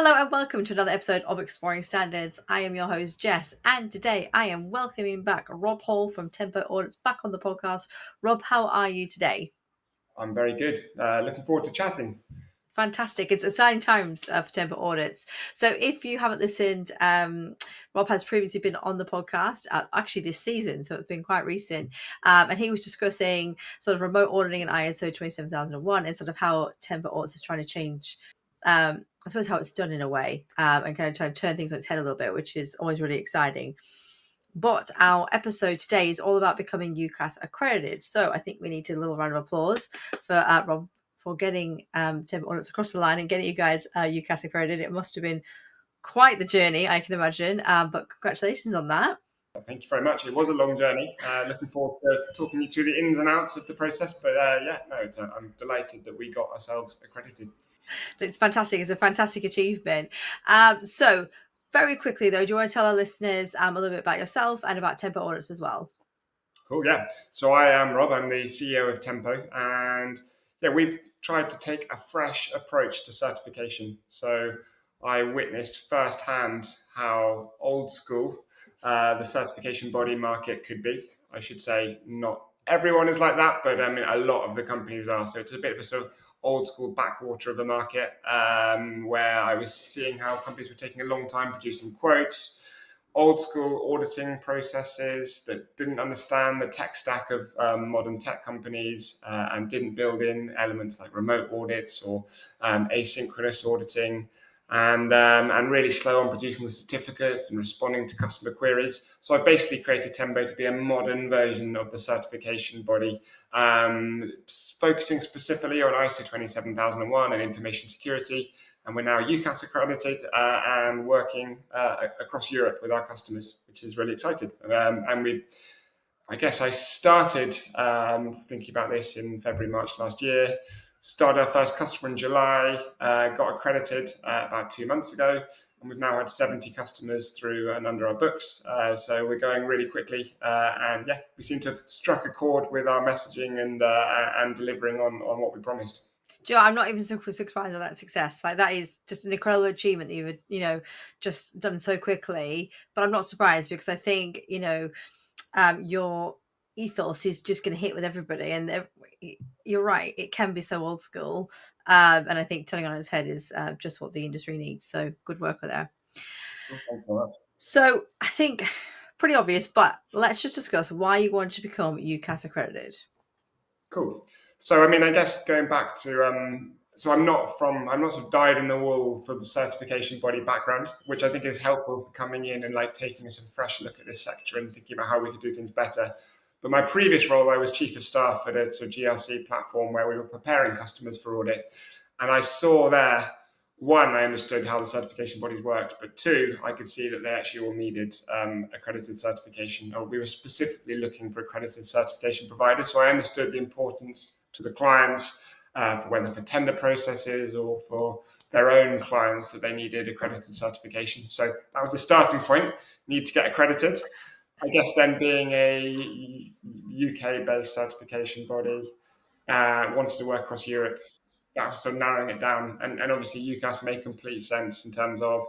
Hello and welcome to another episode of Exploring Standards. I am your host, Jess, and today I am welcoming back Rob Hall from Tempo Audits back on the podcast. Rob, how are you today? I'm very good. Looking forward to chatting. Fantastic. It's exciting times for Tempo Audits. So if you haven't listened, Rob has previously been on the podcast, actually this season, so it's been quite recent. And he was discussing sort of remote auditing in ISO 27001 and sort of how Tempo Audits is trying to change, I suppose, how it's done in a way, and kind of trying to turn things on its head a little bit, which is always really exciting. But our episode today is all about becoming UKAS accredited. So I think we need a little round of applause for Rob for getting Tempo Audits across the line and getting you guys UKAS accredited. It must have been quite the journey, I can imagine. But congratulations on that. Thank you very much. It was a long journey. Looking forward to talking you through the ins and outs of the process. But I'm delighted that we got ourselves accredited. It's fantastic. It's a fantastic achievement. So very quickly, though, do you want to tell our listeners a little bit about yourself and about Tempo Audits as well? Cool, yeah. So I am Rob. I'm the CEO of Tempo. And we've tried to take a fresh approach to certification. So I witnessed firsthand how old school the certification body market could be. I should say not everyone is like that, but I mean, a lot of the companies are. So it's a bit of a sort of old school backwater of the market where I was seeing how companies were taking a long time producing quotes, old school auditing processes that didn't understand the tech stack of modern tech companies and didn't build in elements like remote audits or asynchronous auditing. And really slow on producing the certificates and responding to customer queries. So I basically created Tempo to be a modern version of the certification body, focusing specifically on ISO 27001 and information security. And we're now UKAS accredited and working across Europe with our customers, which is really exciting. I started thinking about this in February, March last year. Started our first customer in July, got accredited about 2 months ago, and we've now had 70 customers through and under our books. So we're going really quickly, we seem to have struck a chord with our messaging and delivering on what we promised. Joe, I'm not even super surprised at that success. Like, that is just an incredible achievement that you've, just done so quickly. But I'm not surprised because I think, your ethos is just going to hit with everybody. And you're right, it can be so old school. And I think turning on its head is just what the industry needs. So good work with that. Thanks so much. So I think pretty obvious, but let's just discuss why you want to become UKAS accredited. Cool. So, I mean, I guess going back to, so I'm not sort of dyed in the wool from a certification body background, which I think is helpful for coming in and like taking a sort of fresh look at this sector and thinking about how we could do things better. But my previous role, I was chief of staff at a sort of GRC platform where we were preparing customers for audit. And I saw there, one, I understood how the certification bodies worked, but two, I could see that they actually all needed accredited certification, or we were specifically looking for accredited certification providers. So I understood the importance to the clients, for whether for tender processes or for their own clients, that they needed accredited certification. So that was the starting point, need to get accredited. I guess then being a UK-based certification body, wanted to work across Europe. That was sort of narrowing it down. And obviously UKAS made complete sense in terms of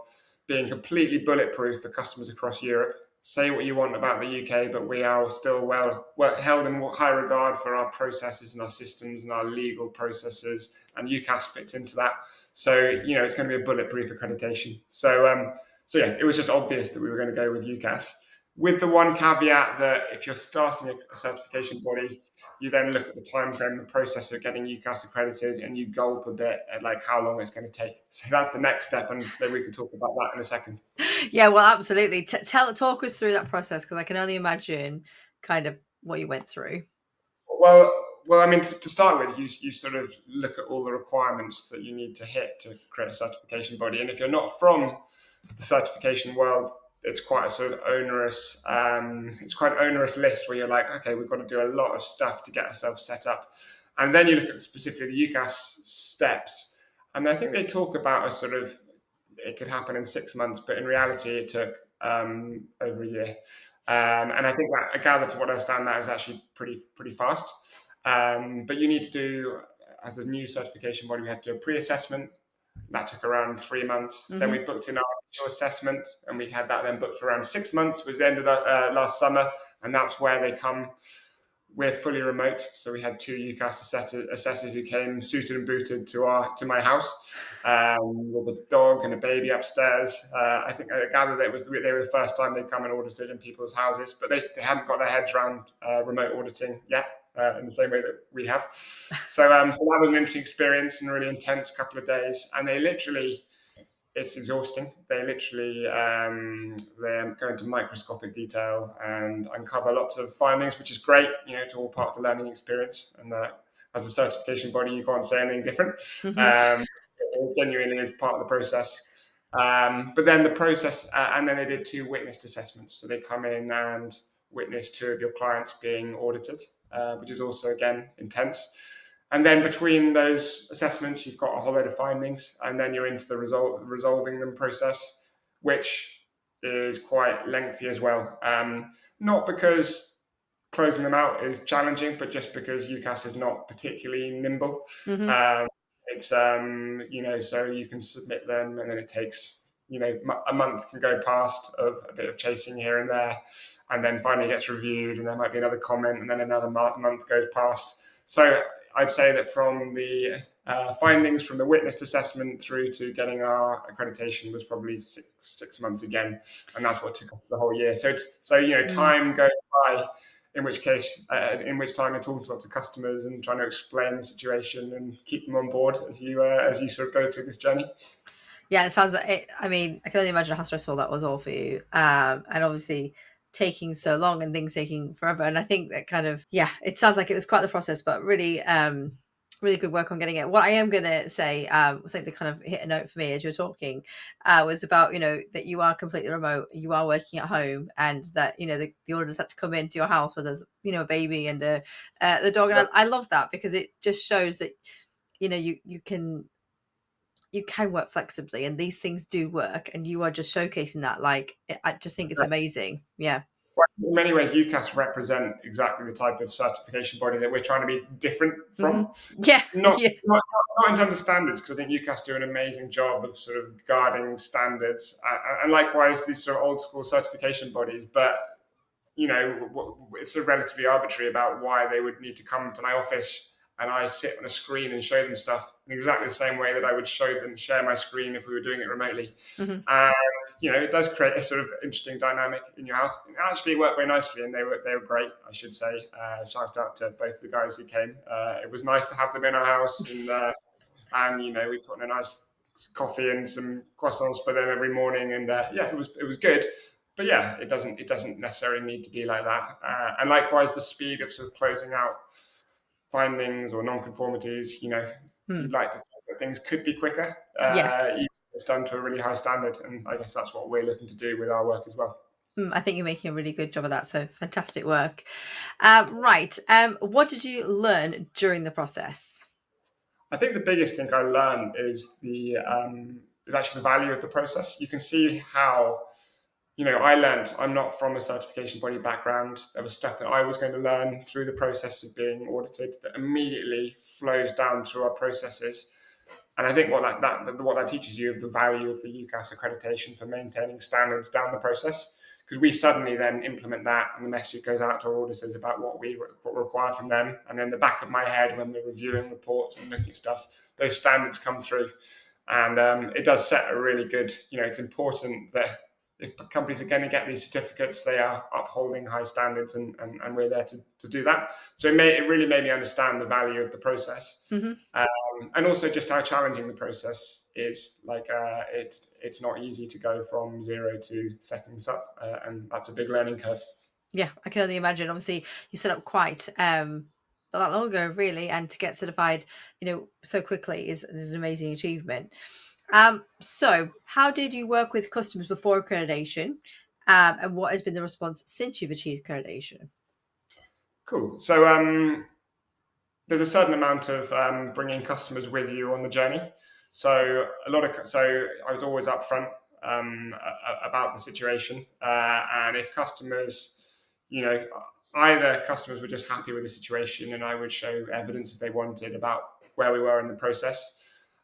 being completely bulletproof for customers across Europe. Say what you want about the UK, but we are still well held in high regard for our processes and our systems and our legal processes, and UKAS fits into that. So, it's going to be a bulletproof accreditation. So it was just obvious that we were going to go with UKAS, with the one caveat that if you're starting a certification body, you then look at the time frame, the process of getting UKAS accredited, and you gulp a bit at like how long it's going to take. So that's the next step, and then we can talk about that in a second. Yeah, well, absolutely. Talk us through that process, because I can only imagine kind of what you went through. Well, I mean, to start with, you sort of look at all the requirements that you need to hit to create a certification body, and if you're not from the certification world, it's quite a sort of onerous, list where you're like, okay, we've got to do a lot of stuff to get ourselves set up. And then you look at specifically the UKAS steps. And I think they talk about it could happen in 6 months, but in reality, it took over a year. And I think that, I gather from what I understand, that is actually pretty fast. But you need to do, as a new certification body, we had to do a pre-assessment. That took around 3 months. Then we booked in our initial assessment, and we had that then booked for around 6 months, was the end of the last summer. And that's where they come. We're fully remote, so we had 2 UKAS assessors who came suited and booted to my house with a dog and a baby upstairs. I think I gathered that they were the first time they'd come and audited in people's houses, but they hadn't got their heads around remote auditing yet. In the same way that we have. So that was an interesting experience and a really intense couple of days. And it's exhausting. They literally they go into microscopic detail and uncover lots of findings, which is great. It's all part of the learning experience. And as a certification body, you can't say anything different. It genuinely is part of the process. But then the process, and then they did 2 witnessed assessments. So they come in and witness 2 of your clients being audited, which is also, again, intense. And then between those assessments, you've got a whole load of findings, and then you're into the resolving them process, which is quite lengthy as well. Not because closing them out is challenging, but just because UKAS is not particularly nimble. It's so you can submit them, and then it takes a month can go past of a bit of chasing here and there, and then finally gets reviewed, and there might be another comment, and then another month goes past. So I'd say that from the findings from the witnessed assessment through to getting our accreditation was probably six months again, and that's what took us the whole year. So time goes by, in which time you're talking to lots of customers and trying to explain the situation and keep them on board as you sort of go through this journey. Yeah, it sounds like it. I mean, I can only imagine how stressful that was all for you, and obviously taking so long and things taking forever. And I think that it sounds like it was quite the process, but really really good work on getting it. What I am going to say, something that kind of hit a note for me as you were talking, was about that you are completely remote, you are working at home, and that the auditors had to come into your house where there's a baby and the dog. And I love that, because it just shows that you can work flexibly, and these things do work, and you are just showcasing that. I just think it's amazing. Yeah. Well, in many ways, UKAS represent exactly the type of certification body that we're trying to be different from. Yeah. Not in terms of standards, because I think UKAS do an amazing job of sort of guarding standards, and likewise these sort of old school certification bodies. But it's sort of relatively arbitrary about why they would need to come to my office and I sit on a screen and show them stuff in exactly the same way that I would share my screen if we were doing it remotely. And it does create a sort of interesting dynamic in your house. It actually worked very nicely, and they were great, I should say. Shout out to both the guys who came. It was nice to have them in our house, and we put in a nice coffee and some croissants for them every morning, and it was good. But yeah, it doesn't necessarily need to be like that. And likewise, the speed of sort of closing out findings or non-conformities, you'd like to think that things could be quicker. It's done to a really high standard, and I guess that's what we're looking to do with our work as well. I think you're making a really good job of that, so fantastic work. Right. What did you learn during the process? I think the biggest thing I learned is actually the value of the process. You can see how I'm not from a certification body background. There was stuff that I was going to learn through the process of being audited that immediately flows down through our processes. And I think what that teaches you of the value of the UKAS accreditation for maintaining standards down the process, because we suddenly then implement that, and the message goes out to our auditors about what we require from them. And in the back of my head, when we're reviewing reports and looking at stuff, those standards come through. And it does set a really good, it's important that if companies are going to get these certificates, they are upholding high standards, and we're there to do that. So it really made me understand the value of the process, and also just how challenging the process is. It's not easy to go from zero to setting this up, and that's a big learning curve. Yeah, I can only imagine. Obviously, you set up quite not that long ago, really, and to get certified, so quickly is an amazing achievement. So how did you work with customers before accreditation, and what has been the response since you've achieved accreditation? Cool. So there's a certain amount of bringing customers with you on the journey. So I was always upfront about the situation, and if customers, either customers were just happy with the situation, and I would show evidence if they wanted about where we were in the process.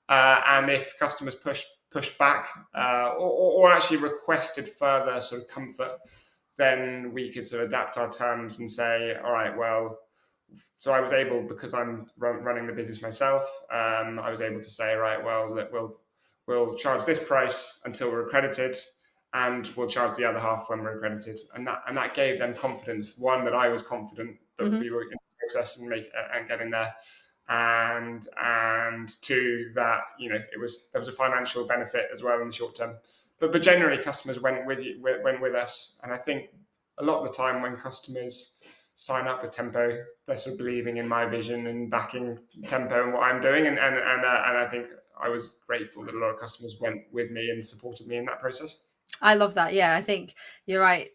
And if customers pushed back or actually requested further sort of comfort, then we could sort of adapt our terms and say, all right, well, so I was able, because I'm running the business myself, I was able to say, right, well, look, we'll charge this price until we're accredited, and we'll charge the other half when we're accredited. And that gave them confidence. One, that I was confident that we were in the process and getting there. And two, that there was a financial benefit as well in the short term. But generally, customers went with us, and I think a lot of the time when customers sign up with Tempo, they're sort of believing in my vision and backing Tempo and what I'm doing, and I think I was grateful that a lot of customers went with me and supported me in that process. I love that. Yeah, I think you're right.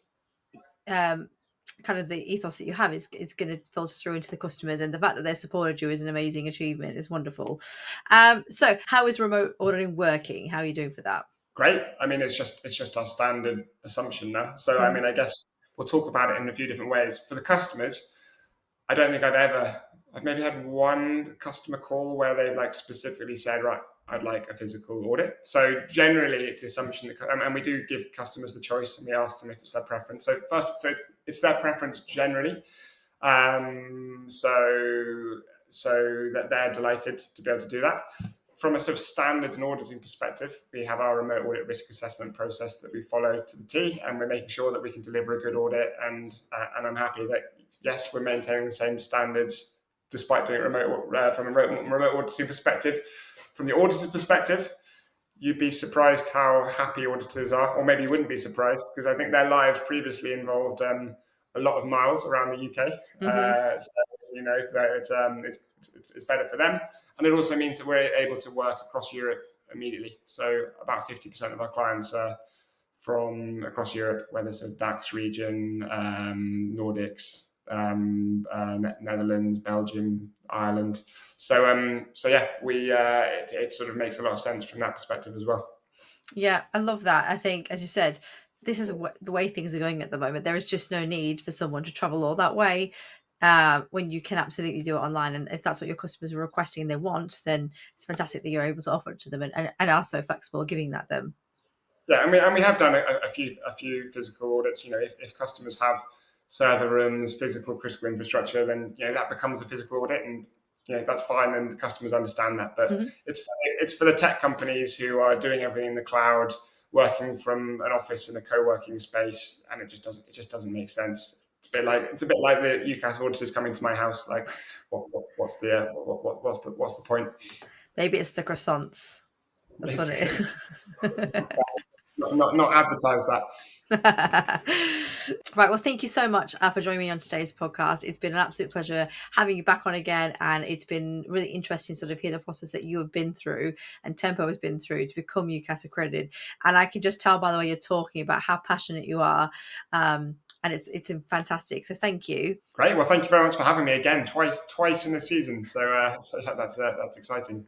Kind of the ethos that you have is going to filter through into the customers, and the fact that they supported you is an amazing achievement. It's wonderful. So how is remote auditing working? How are you doing for that? Great. I mean, it's just our standard assumption now. So I mean, I guess we'll talk about it in a few different ways. For the customers, I don't think I've maybe had one customer call where they've like specifically said, right, I'd like a physical audit. So generally it's the assumption that, and we do give customers the choice, and we ask them if it's their preference. So it's their preference generally. So that they're delighted to be able to do that. From a sort of standards and auditing perspective, we have our remote audit risk assessment process that we follow to the T, and we're making sure that we can deliver a good audit. And I'm happy that, yes, we're maintaining the same standards despite doing it from a remote auditing perspective. From the auditor's perspective, you'd be surprised how happy auditors are, or maybe you wouldn't be surprised, because I think their lives previously involved a lot of miles around the UK. So it's better for them, and it also means that we're able to work across Europe immediately. So about 50% of our clients are from across Europe, whether it's a DAX region, Nordics, Netherlands, Belgium, Ireland. So yeah, it sort of makes a lot of sense from that perspective as well. Yeah, I love that. I think, as you said, this is the way things are going at the moment. There is just no need for someone to travel all that way when you can absolutely do it online. And if that's what your customers are requesting and they want, then it's fantastic that you're able to offer it to them and are so flexible giving that them. Yeah, I mean, and we have done a few physical audits. If customers have server rooms, physical critical infrastructure, then that becomes a physical audit, and that's fine, and the customers understand that. But it's for the tech companies who are doing everything in the cloud, working from an office in a co-working space, and it just doesn't make sense. It's a bit like the UKAS auditors coming to my house. Like, what's the point? Maybe it's the croissants. That's what it is. Not advertise that. Right, well, thank you so much for joining me on today's podcast. It's been an absolute pleasure having you back on again, and it's been really interesting to sort of hear the process that you have been through and Tempo has been through to become UKAS accredited. And I can just tell by the way you're talking about how passionate you are, and it's fantastic. So thank you. Great. Well, thank you very much for having me again, twice in the season. So that's exciting.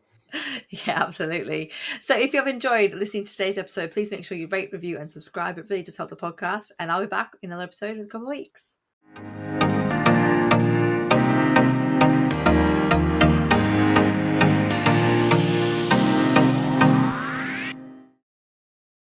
Yeah, absolutely. So if you have enjoyed listening to today's episode, please make sure you rate, review and subscribe. It really does help the podcast, and I'll be back in another episode in a couple of weeks.